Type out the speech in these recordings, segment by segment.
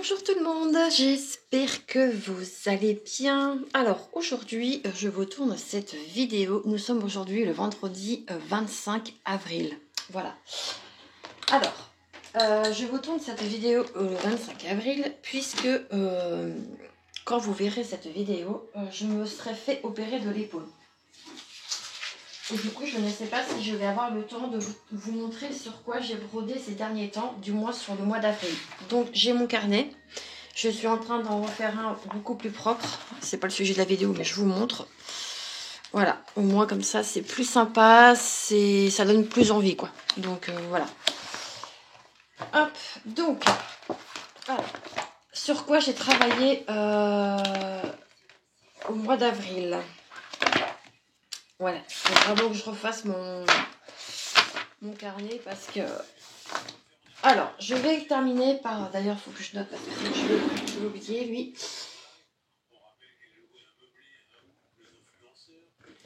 Bonjour tout le monde, j'espère que vous allez bien. Alors aujourd'hui, je vous tourne cette vidéo. Nous sommes aujourd'hui le vendredi 25 avril. Voilà. Alors, je vous tourne cette vidéo le 25 avril puisque quand vous verrez cette vidéo, je me serais fait opérer de l'épaule. Et du coup, je ne sais pas si je vais avoir le temps de vous montrer sur quoi j'ai brodé ces derniers temps, du moins sur le mois d'avril. Donc, j'ai mon carnet. Je suis en train d'en refaire un beaucoup plus propre. C'est pas le sujet de la vidéo, mais je vous montre. Voilà, au moins comme ça, c'est plus sympa. Ça donne plus envie, quoi. Donc, voilà. Hop, donc, alors, sur quoi j'ai travaillé au mois d'avril. Voilà, il faut vraiment que je refasse mon carnet parce que... Alors, je vais terminer par... D'ailleurs, il faut que je note parce que je vais l'oublier, lui.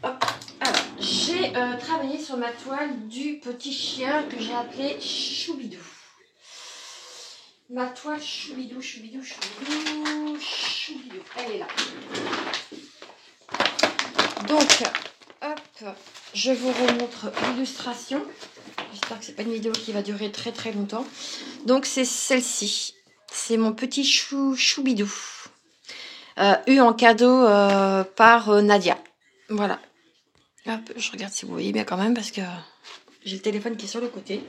Hop. Alors, j'ai travaillé sur ma toile du petit chien que j'ai appelé Choubidou. Ma toile Choubidou, Choubidou, Choubidou, Choubidou. Elle est là. Donc, hop, je vous remontre l'illustration. J'espère que c'est pas une vidéo qui va durer très très longtemps. Donc, c'est celle-ci. C'est mon petit Choubidou. Eu en cadeau par Nadia. Voilà. Hop, je regarde si vous voyez bien quand même parce que j'ai le téléphone qui est sur le côté.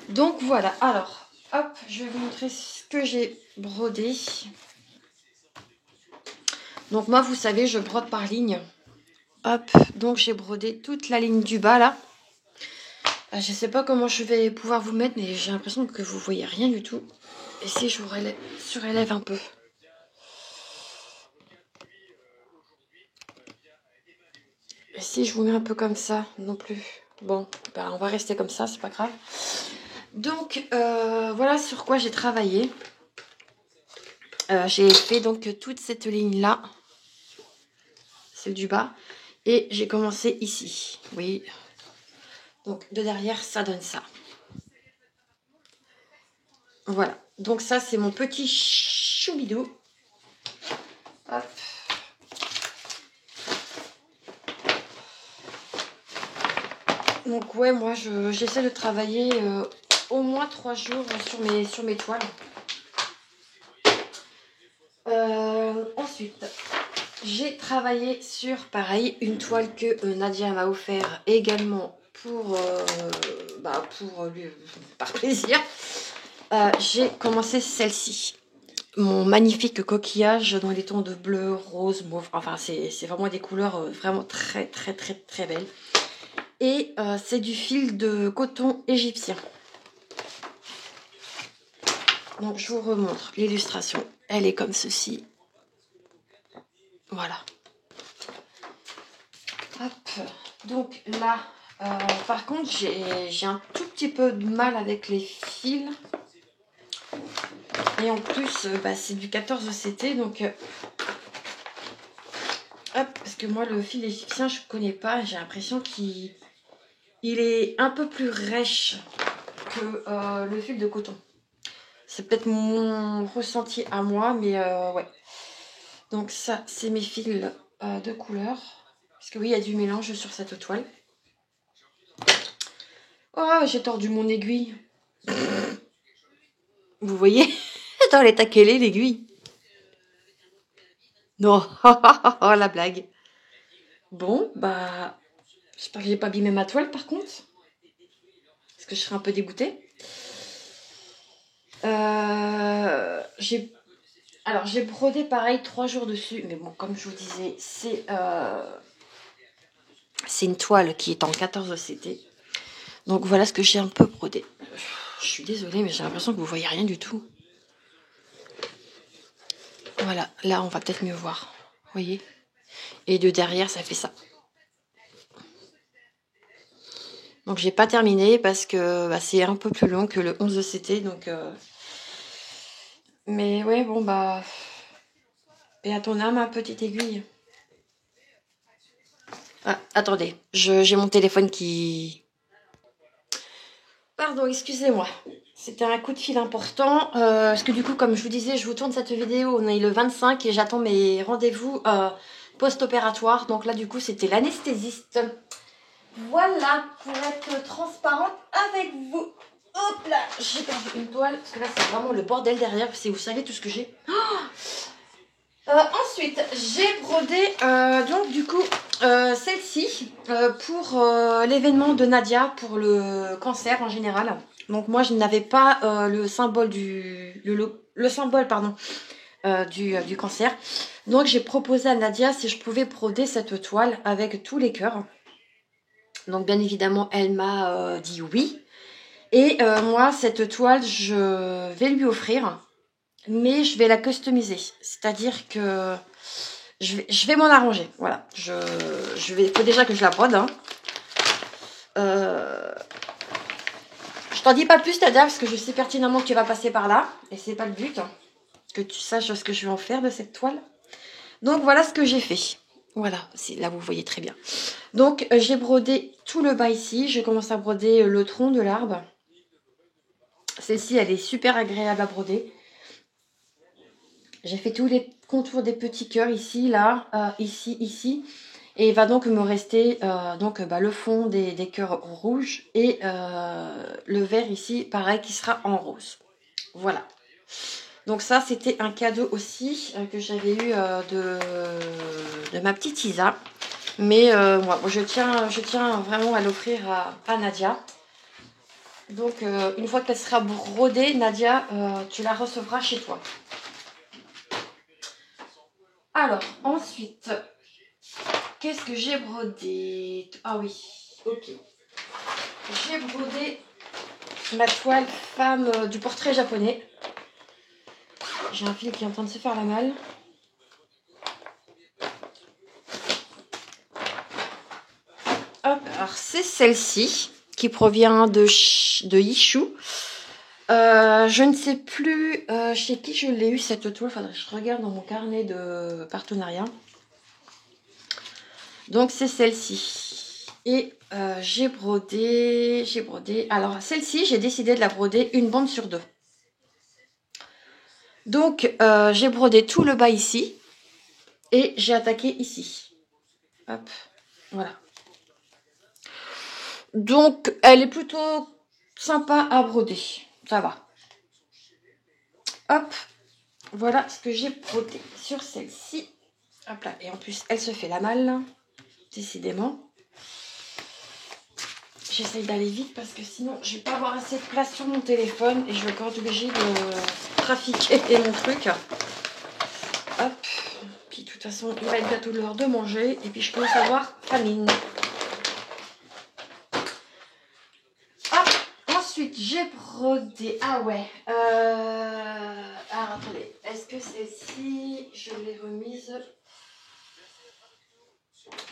Donc voilà, alors, hop, je vais vous montrer ce que j'ai brodé. Donc moi, vous savez, je brode par ligne. Hop, donc j'ai brodé toute la ligne du bas là. Je sais pas comment je vais pouvoir vous mettre, mais j'ai l'impression que vous voyez rien du tout. Et si je vous surélève un peu. Et si je vous mets un peu comme ça, non plus. Bon, ben, on va rester comme ça, c'est pas grave. Donc, voilà sur quoi j'ai travaillé. J'ai fait donc toute cette ligne-là, celle du bas. Et j'ai commencé ici. Oui. Donc, de derrière, ça donne ça. Voilà. Donc, ça, c'est mon petit Choubidou. Hop. Donc, ouais, moi, j'essaie de travailler au moins 3 jours sur mes toiles. Ensuite, j'ai travaillé sur, pareil, une toile que Nadia m'a offert également pour lui, par plaisir. J'ai commencé celle-ci. Mon magnifique coquillage dans les tons de bleu, rose, mauve. Enfin, c'est vraiment des couleurs vraiment très, très, très, très belles. Et c'est du fil de coton égyptien. Donc, je vous remontre l'illustration. Elle est comme ceci. Voilà. Hop. Donc là, par contre, j'ai un tout petit peu de mal avec les fils. Et en plus, c'est du 14 CT, donc... hop, parce que moi, le fil égyptien, je connais pas. J'ai l'impression qu'il est un peu plus rêche que le fil de coton. C'est peut-être mon ressenti à moi, mais ouais. Donc ça, c'est mes fils de couleur. Parce que oui, il y a du mélange sur cette toile. Oh, j'ai tordu mon aiguille. Vous voyez? Attends, elle est taquelée, l'aiguille. Non, oh la blague. Bon, bah, j'espère que j'ai pas abîmé ma toile par contre. Parce que je serais un peu dégoûtée. J'ai brodé pareil 3 jours dessus. Mais bon, comme je vous disais, c'est une toile qui est en 14 CT. Donc voilà ce que j'ai un peu brodé. Je suis désolée, mais j'ai l'impression que vous voyez rien du tout. Voilà, là on va peut-être mieux voir. Vous voyez? Et de derrière, ça fait ça. Donc j'ai pas terminé parce que c'est un peu plus long que le 11 CT. Donc, mais ouais, bon bah... Et à ton âme, ma petite aiguille. Ah, attendez, j'ai mon téléphone qui Pardon, excusez-moi. C'était un coup de fil important. Parce que du coup, comme je vous disais, je vous tourne cette vidéo. On est le 25 et j'attends mes rendez-vous post-opératoires. Donc là, du coup, c'était l'anesthésiste. Voilà, pour être transparente avec vous. Hop là, j'ai perdu une toile. Parce que là, c'est vraiment le bordel derrière. Si vous savez tout ce que j'ai. Ensuite, j'ai brodé donc du coup celle-ci pour l'événement de Nadia pour le cancer en général. Donc moi je n'avais pas le symbole le symbole pardon du cancer. Donc j'ai proposé à Nadia si je pouvais broder cette toile avec tous les cœurs. Donc bien évidemment elle m'a dit oui. Et moi cette toile je vais lui offrir. Mais je vais la customiser. C'est-à-dire que je vais m'en arranger. Voilà. Il faut déjà que je la brode. Hein. Je t'en dis pas plus, Nadia, parce que je sais pertinemment que tu vas passer par là. Et c'est pas le but. Hein, que tu saches ce que je vais en faire de cette toile. Donc voilà ce que j'ai fait. Voilà. Là, vous voyez très bien. Donc j'ai brodé tout le bas ici. Je commence à broder le tronc de l'arbre. Celle-ci, elle est super agréable à broder. J'ai fait tous les contours des petits cœurs ici, là, ici, ici. Et il va donc me rester le fond des cœurs rouges et le vert ici, pareil, qui sera en rose. Voilà. Donc ça, c'était un cadeau aussi que j'avais eu de ma petite Isa. Mais moi, je tiens vraiment à l'offrir à Nadia. Donc, une fois qu'elle sera brodée, Nadia, tu la recevras chez toi. Alors, ensuite, qu'est-ce que j'ai brodé? Ah oui, ok. J'ai brodé ma toile femme du portrait japonais. J'ai un fil qui est en train de se faire la malle. Hop, alors c'est celle-ci qui provient de Yishu. Je ne sais plus chez qui je l'ai eu cette toile. Faudrait que je regarde dans mon carnet de partenariat. Donc c'est celle-ci. Et j'ai brodé. Alors celle-ci, j'ai décidé de la broder une bande sur deux. Donc j'ai brodé tout le bas ici. Et j'ai attaqué ici. Hop, voilà. Donc elle est plutôt sympa à broder. Ça va. Hop, voilà ce que j'ai brodé sur celle-ci. Hop là, et en plus elle se fait la malle. Décidément. J'essaye d'aller vite parce que sinon je vais pas avoir assez de place sur mon téléphone et je vais encore être obligée de trafiquer mon truc. Hop. Puis de toute façon il va être bientôt l'heure de manger et puis je commence à avoir famine. Hop. Ensuite j'ai brodé. Ah ouais. Alors attendez. Est-ce que celle-ci je l'ai remise?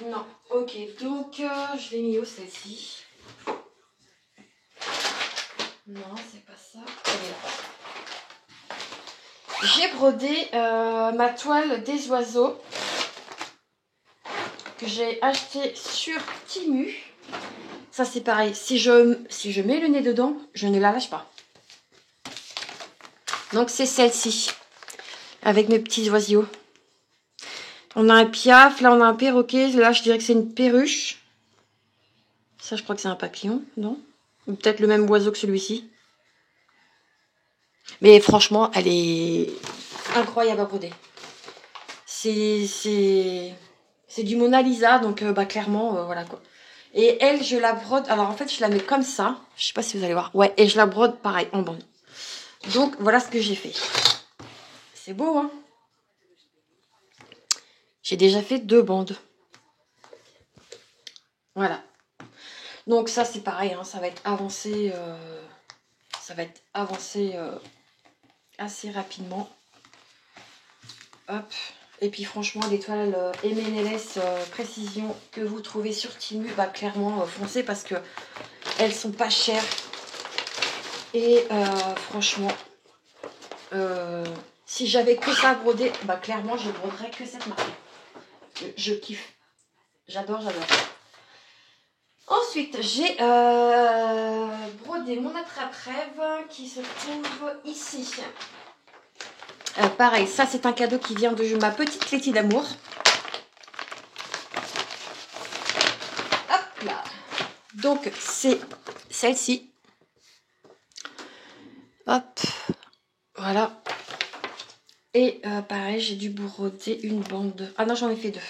Non. Ok. Donc je l'ai mis où celle-ci? Non, c'est pas ça. J'ai brodé ma toile des oiseaux que j'ai acheté sur Temu. Ça c'est pareil. Si je mets le nez dedans, je ne la lâche pas. Donc c'est celle-ci. Avec mes petits oiseaux. On a un piaf, là on a un perroquet. Là je dirais que c'est une perruche. Ça je crois que c'est un papillon, non? Ou peut-être le même oiseau que celui-ci. Mais franchement, elle est incroyable à broder. C'est du Mona Lisa, donc clairement, voilà quoi. Et elle, je la brode. Alors en fait, je la mets comme ça. Je sais pas si vous allez voir. Ouais, et je la brode pareil, en bande. Donc voilà ce que j'ai fait. C'est beau, hein? J'ai déjà fait 2 bandes. Voilà. Donc ça, c'est pareil, hein, ça va être avancé. Assez rapidement. Hop. Et puis franchement, les toiles MNLS Précision que vous trouvez sur Temu, bah clairement foncez parce que elles sont pas chères. Et franchement, si j'avais que ça à broder, bah clairement je broderais que cette marque. Je kiffe. J'adore. Ensuite, j'ai brodé brodé mon attrape-rêve qui se trouve ici. Pareil, ça c'est un cadeau qui vient de ma petite Letty d'amour. Hop là. Donc c'est celle-ci. Hop. Voilà. Et pareil, j'ai dû broder une bande. Ah non, j'en ai fait deux.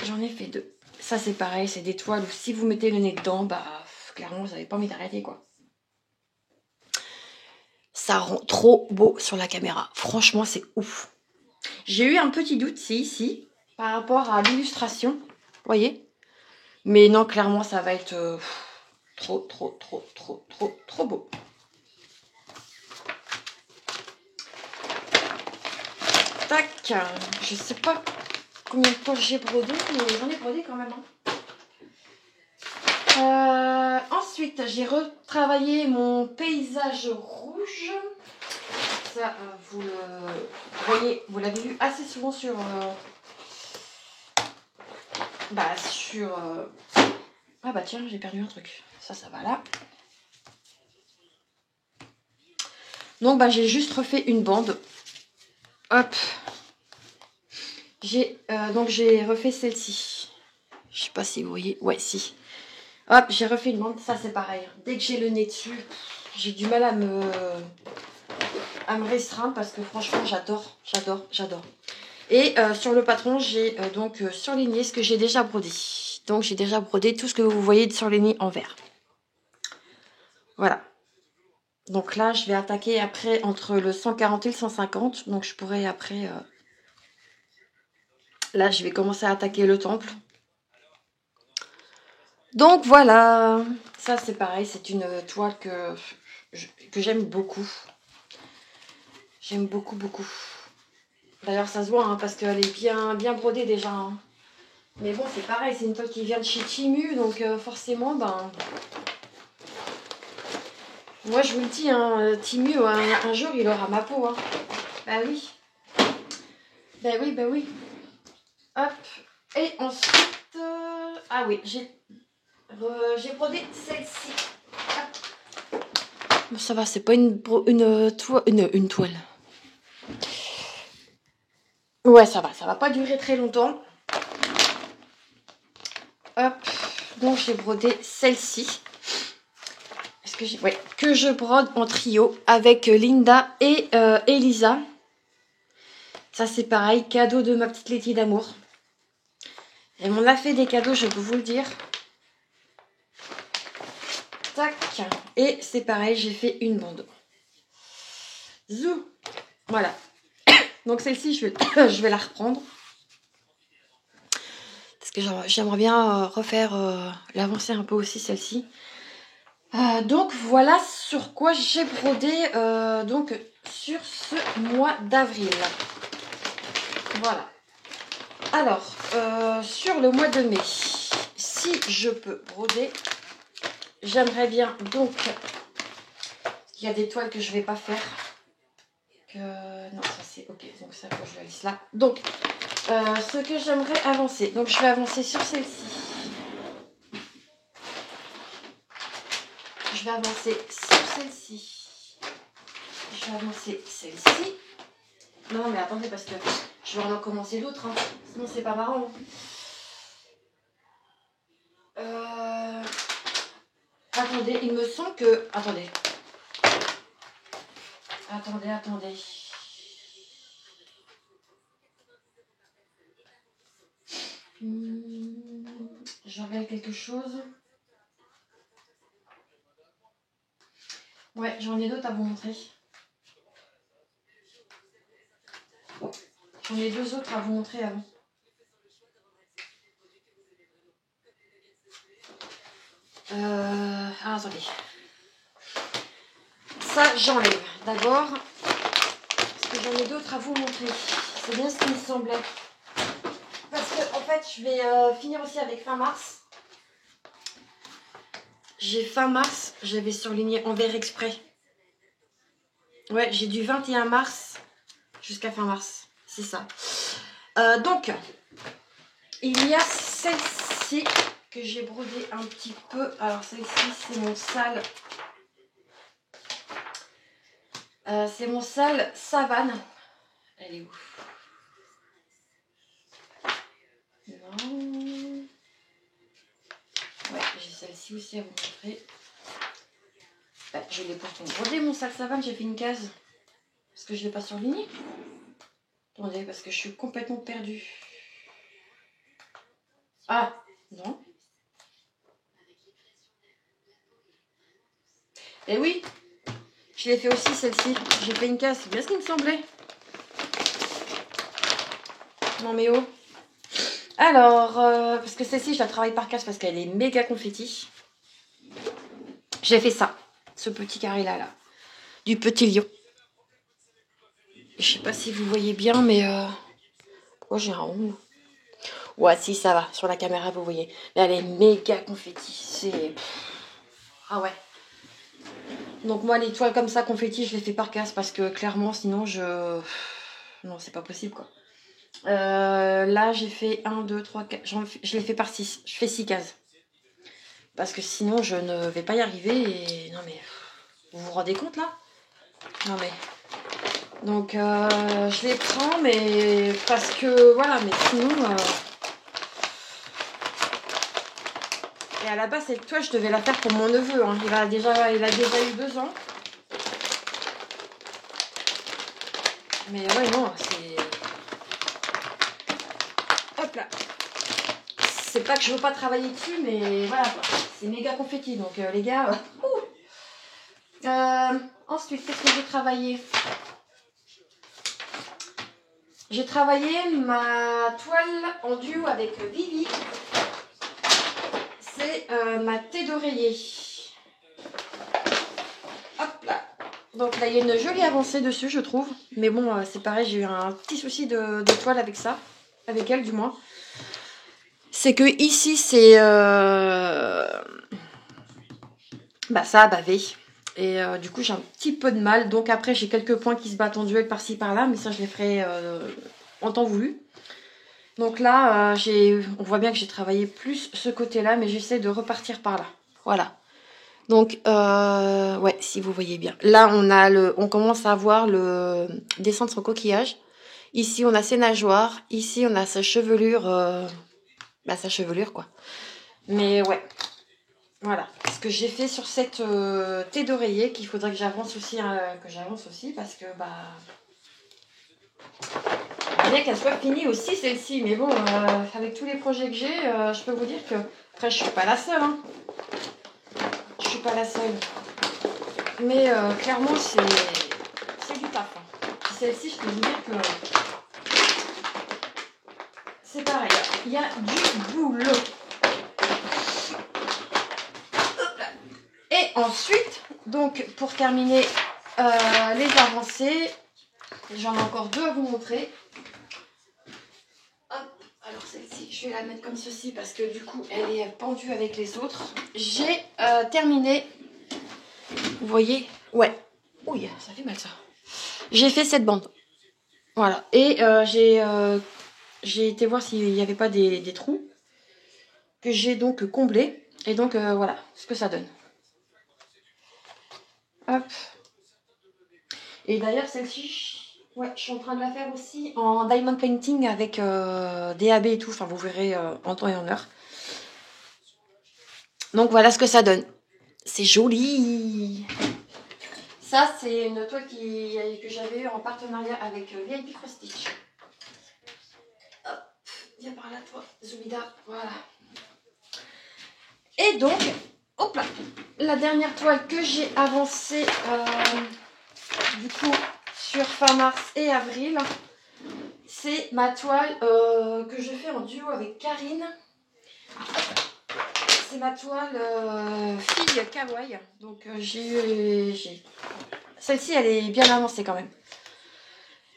J'en ai fait deux. Ça c'est pareil, c'est des toiles où si vous mettez le nez dedans, bah clairement vous n'avez pas envie d'arrêter quoi. Ça rend trop beau sur la caméra. Franchement, c'est ouf. J'ai eu un petit doute, c'est ici, par rapport à l'illustration. Vous voyez? Mais non, clairement, ça va être trop beau. Tac. Je sais pas combien de fois j'ai brodé, mais j'en ai brodé quand même. Ensuite, j'ai retravaillé mon paysage rouge. Ça, vous le voyez, vous l'avez vu assez souvent sur... Ah bah tiens, j'ai perdu un truc. Ça va là. Donc bah j'ai juste refait une bande. Hop. J'ai refait celle-ci. Je sais pas si vous voyez. Ouais, si. Hop, j'ai refait une bande. Ça c'est pareil. Dès que j'ai le nez dessus, j'ai du mal à me restreindre parce que franchement j'adore. Et sur le patron, j'ai donc surligné ce que j'ai déjà brodé. Donc j'ai déjà brodé tout ce que vous voyez de surligné en vert. Voilà. Donc là, je vais attaquer après entre le 140 et le 150. Donc je pourrais après... Là, je vais commencer à attaquer le temple. Donc voilà. Ça, c'est pareil. C'est une toile que j'aime beaucoup. J'aime beaucoup. D'ailleurs, ça se voit hein, parce qu'elle est bien brodée déjà. Hein. Mais bon, c'est pareil. C'est une toile qui vient de chez Temu. Donc forcément, ben... Moi, je vous le dis, hein, Temu, un jour, il aura ma peau. Hein. Bah oui. Bah oui. Hop. Et ensuite... Ah oui, j'ai brodé celle-ci. Ça va, c'est pas une toile. Ouais, ça va pas durer très longtemps. Hop. Donc, j'ai brodé celle-ci. Que je brode en trio avec Linda et Elisa. Ça, c'est pareil, cadeau de ma petite Letty d'amour. Elle m'en a fait des cadeaux, je peux vous le dire. Tac. Et c'est pareil, j'ai fait une bande. Zou. Voilà. Donc celle-ci, je vais la reprendre. Parce que j'aimerais bien refaire l'avancer un peu aussi, celle-ci. Donc voilà sur quoi j'ai brodé donc sur ce mois d'avril. Voilà. Alors, sur le mois de mai, si je peux broder, j'aimerais bien donc... Il y a des toiles que je ne vais pas faire. Non, ça c'est ok. Donc ça, faut que je la laisse là. Donc, ce que j'aimerais avancer. Donc, je vais avancer sur celle-ci. Je vais avancer sur celle-ci. Je vais avancer celle-ci. Non, mais attendez, parce que je vais en commencer d'autres. Hein. Sinon, c'est pas marrant. Attendez, il me semble que... Attendez. Je regarde quelque chose. Ouais, j'en ai d'autres à vous montrer. J'en ai deux autres à vous montrer avant. Attendez. Ça, j'enlève d'abord. Parce que j'en ai d'autres à vous montrer. C'est bien ce qui me semblait. Parce que, en fait, je vais finir aussi avec fin mars. J'ai fin mars, j'avais surligné en vert exprès. Ouais, j'ai du 21 mars jusqu'à fin mars. C'est ça. Donc, il y a celle-ci que j'ai brodé un petit peu. Alors celle-ci, c'est mon sale. C'est mon sale savane. Elle est où? Non. Ouais, j'ai celle-ci aussi à vous montrer. Ouais, je l'ai pourtant brodé mon sale savane. J'ai fait une case. Parce que je ne l'ai pas surligné. Attendez, parce que je suis complètement perdue. Ah, non. Eh oui, je l'ai fait aussi celle-ci. J'ai fait une case, c'est bien ce qu'il me semblait. Non mais oh. Alors, parce que celle-ci, je la travaille par case parce qu'elle est méga confetti. J'ai fait ça, ce petit carré là, du petit lion. Je sais pas si vous voyez bien, mais pourquoi j'ai un rond? Ouais, si ça va. Sur la caméra, vous voyez. Mais elle est méga confetti. C'est ah ouais. Donc moi, les toiles comme ça, confetti, je les fais par case parce que clairement, sinon, non, c'est pas possible quoi. Là, j'ai fait 1, 2, 3, 4. Je l'ai fait par 6. Je fais 6 cases. Parce que sinon, je ne vais pas y arriver. Et non, mais vous vous rendez compte là? Non, mais. Donc, je les prends, mais parce que voilà, mais sinon. Et à la base, cette toile, je devais la faire pour mon neveu. Hein. Il a déjà eu 2 ans. Mais ouais, non, c'est. Hop là. C'est pas que je veux pas travailler dessus, mais voilà quoi. C'est méga confetti, donc les gars. Ensuite, qu'est-ce que j'ai travaillé? J'ai travaillé ma toile en duo avec Vivi. C'est ma thé d'oreiller. Hop là. Donc là, il y a une jolie avancée dessus, je trouve. Mais bon, c'est pareil, j'ai eu un petit souci de toile avec ça. Avec elle, du moins. C'est que ici, c'est... Bah, ça a bavé. Et du coup, j'ai un petit peu de mal. Donc après, j'ai quelques points qui se battent en duel par-ci, par-là. Mais ça, je les ferai en temps voulu. Donc là, on voit bien que j'ai travaillé plus ce côté-là. Mais j'essaie de repartir par là. Voilà. Donc, ouais, si vous voyez bien. Là, on commence à voir le descendre son coquillage. Ici, on a ses nageoires. Ici, on a sa chevelure. Sa chevelure, quoi. Mais ouais. Voilà. Ce que j'ai fait sur cette thé d'oreiller, qu'il faudrait que j'avance aussi, parce que, bien qu'elle soit finie aussi, celle-ci. Mais bon, avec tous les projets que j'ai, je peux vous dire que... Après, je suis pas la seule, hein. Je suis pas la seule. Mais clairement, c'est du taf. Hein. Celle-ci, je peux vous dire que c'est pareil. Il y a du boulot. Et ensuite, donc pour terminer les avancées, j'en ai encore 2 à vous montrer. Hop, alors celle-ci, je vais la mettre comme ceci parce que du coup, elle est pendue avec les autres. J'ai terminé. Vous voyez? Ouais. Ouh, ça fait mal ça. J'ai fait cette bande. Voilà. Et j'ai été voir s'il n'y avait pas des trous que j'ai donc comblés. Et donc voilà ce que ça donne. Hop. Et d'ailleurs celle-ci, ouais, je suis en train de la faire aussi en diamond painting avec DAB et tout. Enfin vous verrez en temps et en heure. Donc voilà ce que ça donne. C'est joli. Ça c'est une toile que j'avais eu en partenariat avec VIP Cross Stitch. Hop, viens par là toi, Zoubida. Voilà. Et donc, hop là, la dernière toile que j'ai avancée du coup sur fin mars et avril, c'est ma toile que je fais en duo avec Karine. C'est ma toile fille kawaii. Donc celle-ci elle est bien avancée quand même.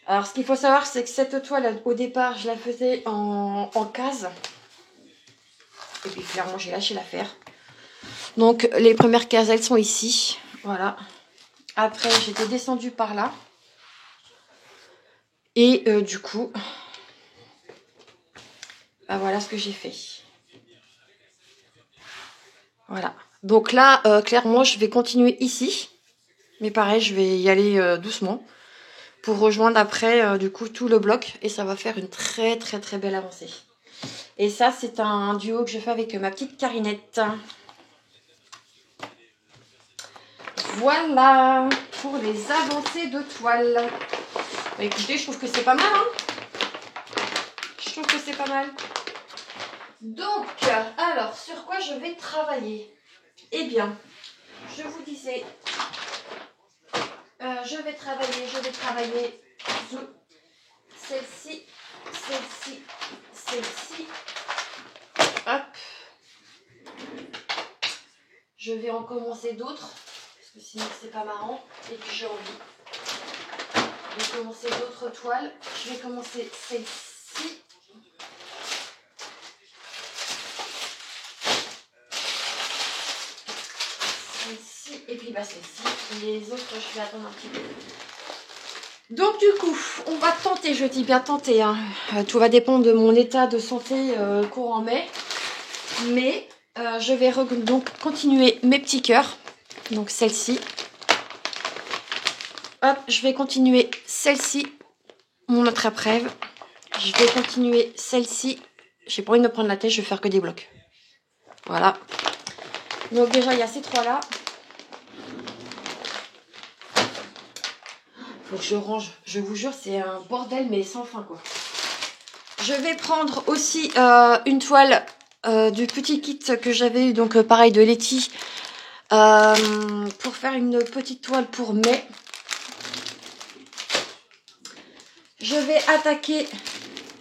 Alors ce qu'il faut savoir c'est que cette toile au départ je la faisais en case. Et puis clairement j'ai lâché l'affaire. Donc les premières cases elles sont ici. Voilà. Après j'étais descendue par là. Et du coup, voilà ce que j'ai fait. Voilà. Donc là, clairement, je vais continuer ici. Mais pareil, je vais y aller doucement. Pour rejoindre après, du coup, tout le bloc. Et ça va faire une très très très belle avancée. Et ça, c'est un duo que je fais avec ma petite Carinette. Voilà pour les avancées de toile. Bah, écoutez, je trouve que c'est pas mal. Hein, je trouve que c'est pas mal. Donc, alors, sur quoi je vais travailler? Eh bien, je vous disais, je vais travailler celle-ci, celle-ci, celle-ci. Hop. Je vais en commencer d'autres, parce que sinon c'est pas marrant. Et puis j'ai envie de commencer d'autres toiles. Je vais commencer celle-ci. Celle-ci. Et puis bah celle-ci. Les autres, je vais attendre un petit peu. Donc du coup, on va tenter, je dis bien tenter. Hein. Tout va dépendre de mon état de santé courant mai. Mais je vais donc continuer mes petits cœurs. Donc celle-ci. Hop, je vais continuer celle-ci. Mon autre après-ève. Je vais continuer celle-ci. J'ai pas envie de me prendre la tête, je vais faire que des blocs. Voilà. Donc déjà, il y a ces trois-là. Faut que je range. Je vous jure, c'est un bordel, mais sans fin, quoi. Je vais prendre aussi une toile du petit kit que j'avais eu, donc pareil, de Letty. Pour faire une petite toile pour mai. Je vais attaquer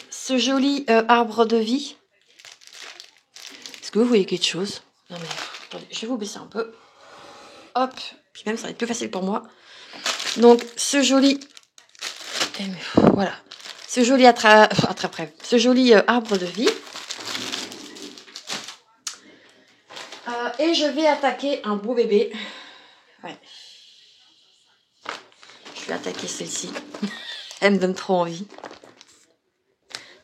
ce joli arbre de vie. Est-ce que vous voyez quelque chose? Non mais, attendez, je vais vous baisser un peu. Hop, puis même ça va être plus facile pour moi. Donc ce joli, voilà, ce joli ce joli arbre de vie. Et je vais attaquer un beau bébé. Ouais. Je vais attaquer celle-ci. Elle me donne trop envie.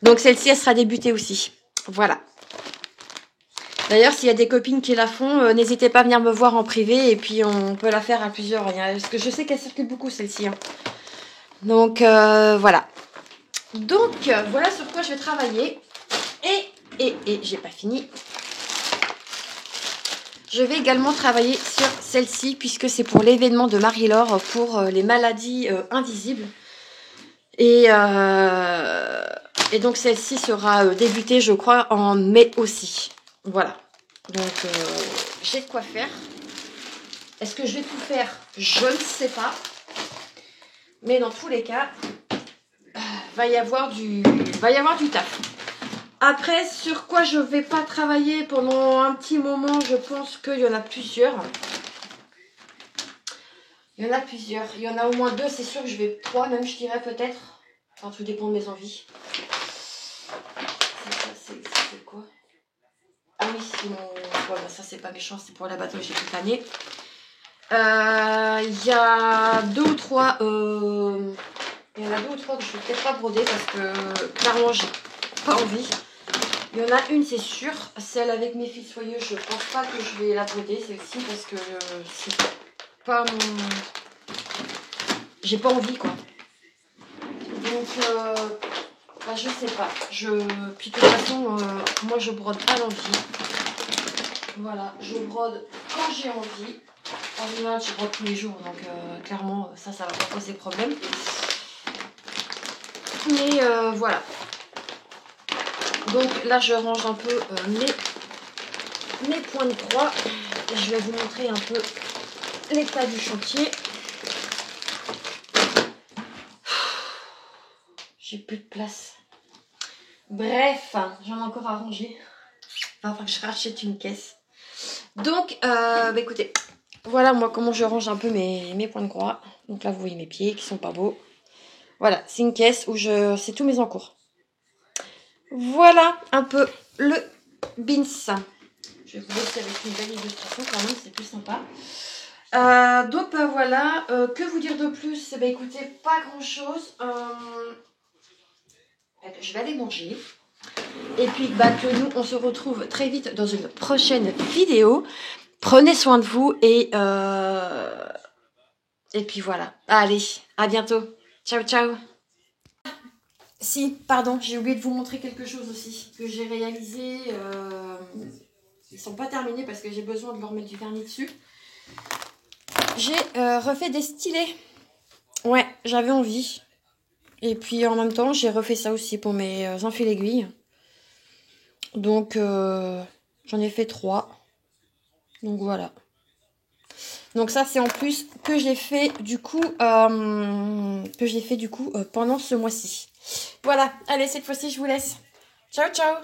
Donc celle-ci, elle sera débutée aussi. Voilà. D'ailleurs, s'il y a des copines qui la font, n'hésitez pas à venir me voir en privé et puis on peut la faire à plusieurs. Parce que je sais qu'elle circule beaucoup celle-ci. Hein. Donc voilà. Donc voilà sur quoi je vais travailler. Et j'ai pas fini. Je vais également travailler sur celle-ci puisque c'est pour l'événement de Marie-Laure pour les maladies invisibles. Et donc celle-ci sera débutée, je crois, en mai aussi. Voilà. Donc j'ai de quoi faire. Est-ce que je vais tout faire? Je ne sais pas. Mais dans tous les cas, va y avoir du taf. Après, sur quoi je vais pas travailler pendant un petit moment, je pense qu'il y en a plusieurs. Il y en a plusieurs. Il y en a au moins deux, c'est sûr que je vais... Trois même, je dirais peut-être. Enfin, tout dépend de mes envies. C'est quoi? Ah oui, c'est mon... Voilà, ça c'est pas méchant, c'est pour la bateau que j'ai toute l'année. Il y a deux ou trois... Il y en a deux ou trois que je vais peut-être pas broder parce que clairement j'ai pas envie. Il y en a une, c'est sûr. Celle avec mes fils soyeux, je pense pas que je vais la broder, celle-ci, parce que c'est pas mon... J'ai pas envie, quoi. Donc, bah, je sais pas. Puis de toute façon, moi, je brode à l'envie. Voilà, je brode quand j'ai envie. En général, je brode tous les jours, donc clairement, ça va pas poser problème. Mais voilà. Donc là, je range un peu mes points de croix. Et je vais vous montrer un peu l'état du chantier. J'ai plus de place. Bref, j'en ai encore à ranger. Enfin, que je rachète une caisse. Donc, bah écoutez, voilà moi comment je range un peu mes points de croix. Donc là, vous voyez mes pieds qui sont pas beaux. Voilà, c'est une caisse où c'est tous mes encours. Voilà un peu le bins. Je vais vous laisser avec une belle illustration quand même, c'est plus sympa. Donc bah voilà, que vous dire de plus? Bah écoutez, pas grand chose. Je vais aller manger. Et puis que nous, on se retrouve très vite dans une prochaine vidéo. Prenez soin de vous et puis voilà. Allez, à bientôt. Ciao, ciao. Si, pardon, j'ai oublié de vous montrer quelque chose aussi que j'ai réalisé. Ils sont pas terminés parce que j'ai besoin de leur mettre du vernis dessus. J'ai refait des stylets. Ouais, j'avais envie. Et puis en même temps, j'ai refait ça aussi pour mes enfils aiguilles. Donc j'en ai fait 3. Donc voilà. Donc ça c'est en plus que j'ai fait du coup pendant ce mois-ci. Voilà, allez cette fois-ci je vous laisse. Ciao ciao.